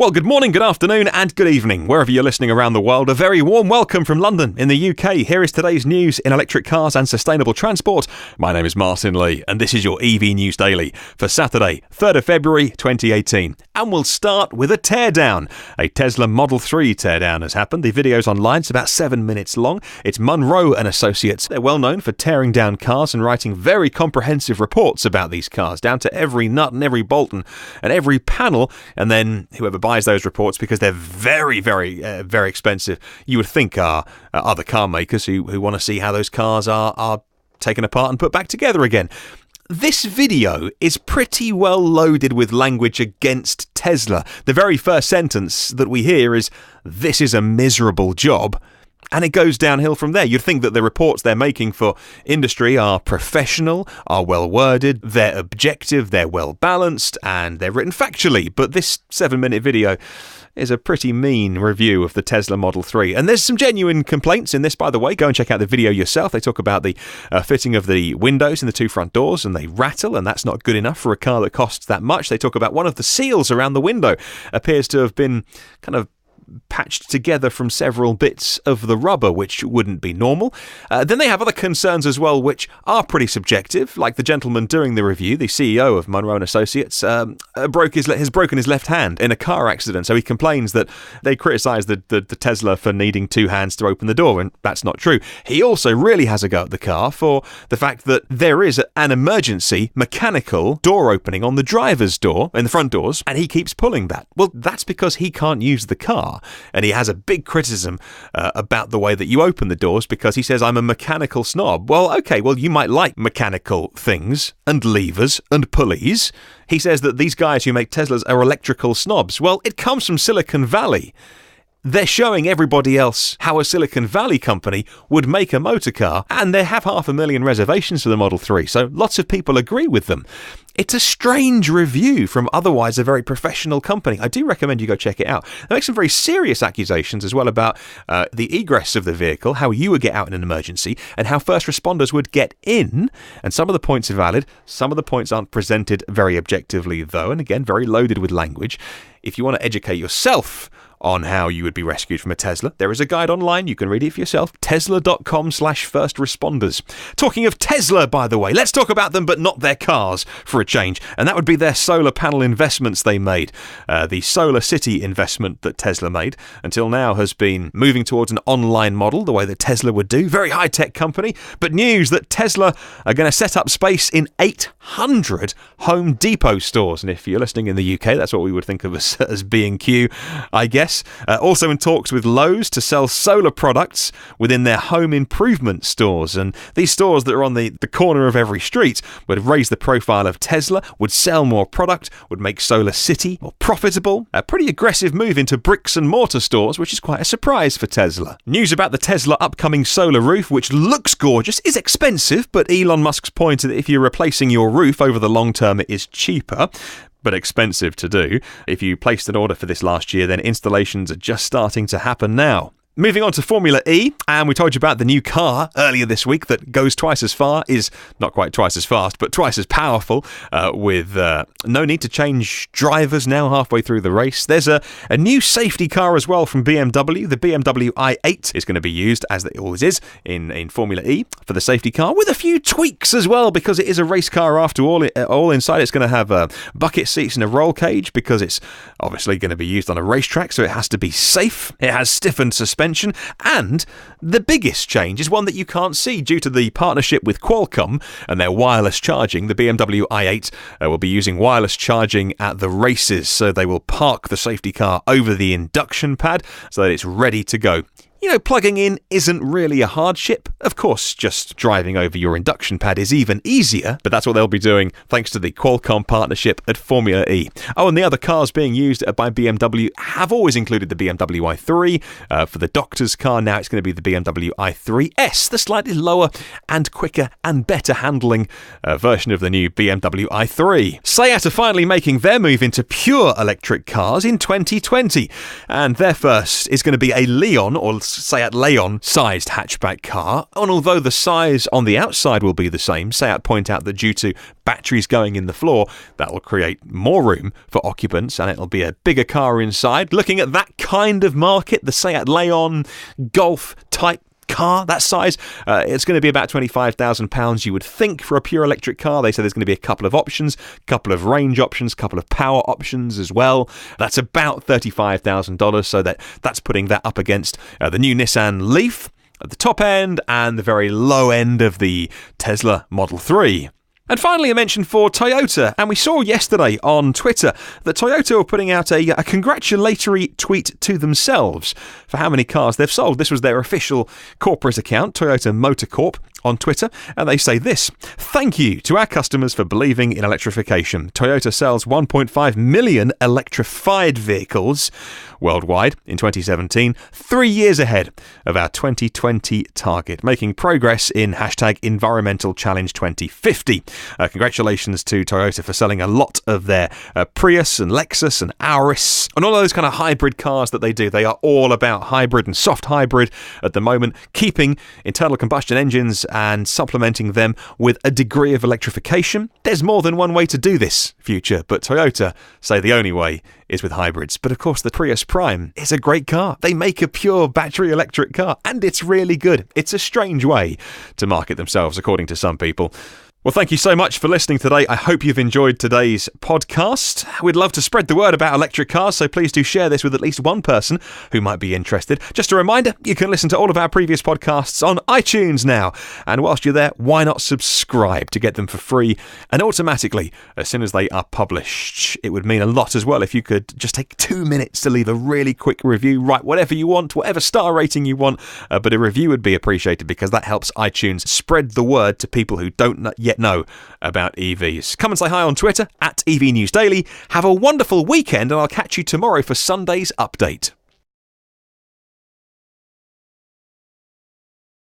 Well, good morning, good afternoon, and good evening, wherever you're listening around the world. A very warm welcome from London in the UK. Here is today's news in electric cars and sustainable transport. My name is Martin Lee, and this is your EV News Daily for Saturday, 3rd of February 2018. And we'll start with a teardown. A Tesla Model 3 teardown has happened. The video's online. It's about 7 minutes long. It's Munro & Associates. They're well known for tearing down cars and writing very comprehensive reports about these cars, down to every nut and every bolt and every panel. And then whoever buys those reports, because they're very expensive, you would think are other car makers who want to see how those cars are taken apart and put back together again. This video is pretty well loaded with language against Tesla. The very first sentence that we hear is, "This is a miserable job." And it goes downhill from there. You'd think that the reports they're making for industry are professional, are well worded, they're objective, they're well balanced, and they're written factually. But this 7-minute video is a pretty mean review of the Tesla Model 3. And there's some genuine complaints in this, by the way. Go and check out the video yourself. They talk about the fitting of the windows in the two front doors, and they rattle, and that's not good enough for a car that costs that much. They talk about one of the seals around the window appears to have been kind of patched together from several bits of the rubber, which wouldn't be normal. Then they have other concerns as well, which are pretty subjective, like the gentleman doing the review, the CEO of Munro & Associates, has broken his left hand in a car accident, so he complains that they criticise the Tesla for needing two hands to open the door, and that's not true. He also really has a go at the car for the fact that there is an emergency mechanical door opening on the driver's door, in the front doors, and he keeps pulling that. Well, that's because he can't use the car. And he has a big criticism about the way that you open the doors, because he says, I'm a mechanical snob. Well, okay, you might like mechanical things and levers and pulleys. He says that these guys who make Teslas are electrical snobs. Well, it comes from Silicon Valley. They're showing everybody else how a Silicon Valley company would make a motor car, and they have 500,000 reservations for the Model 3, so lots of people agree with them. It's a strange review from otherwise a very professional company. I do recommend you go check it out. They make some very serious accusations as well about the egress of the vehicle, how you would get out in an emergency, and how first responders would get in. And some of the points are valid. Some of the points aren't presented very objectively, though, and again, very loaded with language. If you want to educate yourself on how you would be rescued from a Tesla, there is a guide online. You can read it for yourself. Tesla.com/first responders. Talking of Tesla, by the way, let's talk about them, but not their cars for a change. And that would be their solar panel investments they made. The SolarCity investment that Tesla made until now has been moving towards an online model, the way that Tesla would do. Very high-tech company. But news that Tesla are going to set up space in 800 Home Depot stores. And if you're listening in the UK, that's what we would think of as B&Q, I guess. Also in talks with Lowe's to sell solar products within their home improvement stores. And these stores that are on the corner of every street would raise the profile of Tesla, would sell more product, would make SolarCity more profitable. A pretty aggressive move into bricks and mortar stores, which is quite a surprise for Tesla. News about the Tesla upcoming solar roof, which looks gorgeous, is expensive, but Elon Musk's point that if you're replacing your roof over the long term, it is cheaper, but expensive to do. If you placed an order for this last year, then installations are just starting to happen now. Moving on to Formula E, and we told you about the new car earlier this week that goes twice as far, is not quite twice as fast, but twice as powerful, with no need to change drivers now halfway through the race. There's a new safety car as well from BMW. The BMW i8 is going to be used, as it always is, in Formula E for the safety car, with a few tweaks as well, because it is a race car after all. All inside, it's going to have bucket seats and a roll cage, because it's obviously going to be used on a racetrack, so it has to be safe. It has stiffened suspension. And the biggest change is one that you can't see due to the partnership with Qualcomm and their wireless charging. The BMW i8 will be using wireless charging at the races, so they will park the safety car over the induction pad so that it's ready to go. You know, plugging in isn't really a hardship. Of course, just driving over your induction pad is even easier, but that's what they'll be doing thanks to the Qualcomm partnership at Formula E. Oh, and the other cars being used by BMW have always included the BMW i3. For the doctor's car, now it's going to be the BMW i3S, the slightly lower and quicker and better handling version of the new BMW i3. Seat are finally making their move into pure electric cars in 2020, and their first is going to be a Leon, or Seat Leon-sized hatchback car. And although the size on the outside will be the same, Seat point out that due to batteries going in the floor, that will create more room for occupants and it'll be a bigger car inside. Looking at that kind of market, the Seat Leon Golf type car, that size, it's going to be about £25,000 you would think for a pure electric car. They say there's going to be a couple of options, couple of range options, couple of power options as well. That's about $35,000, so that's putting that up against the new Nissan Leaf at the top end and the very low end of the Tesla Model 3. And finally, a mention for Toyota. And we saw yesterday on Twitter that Toyota were putting out a congratulatory tweet to themselves for how many cars they've sold. This was their official corporate account, Toyota Motor Corp, on Twitter, and they say this: "Thank you to our customers for believing in electrification. Toyota sells 1.5 million electrified vehicles worldwide in 2017, 3 years ahead of our 2020 target, making progress in #Environmental Challenge 2050. Congratulations to Toyota for selling a lot of their Prius and Lexus and Auris and all those kind of hybrid cars that they do. They are all about hybrid and soft hybrid at the moment, keeping internal combustion engines and supplementing them with a degree of electrification. There's more than one way to do this, future, but Toyota say the only way is with hybrids. But of course, the Prius Prime is a great car. They make a pure battery electric car, and it's really good. It's a strange way to market themselves, according to some people. Well, thank you so much for listening today. I hope you've enjoyed today's podcast. We'd love to spread the word about electric cars, so please do share this with at least one person who might be interested. Just a reminder, you can listen to all of our previous podcasts on iTunes now. And whilst you're there, why not subscribe to get them for free and automatically as soon as they are published? It would mean a lot as well if you could just take 2 minutes to leave a really quick review. Write whatever you want, whatever star rating you want, but a review would be appreciated because that helps iTunes spread the word to people who don't yet know about EVs. Come and say hi on Twitter @EV News Daily. Have a wonderful weekend, and I'll catch you tomorrow for Sunday's update.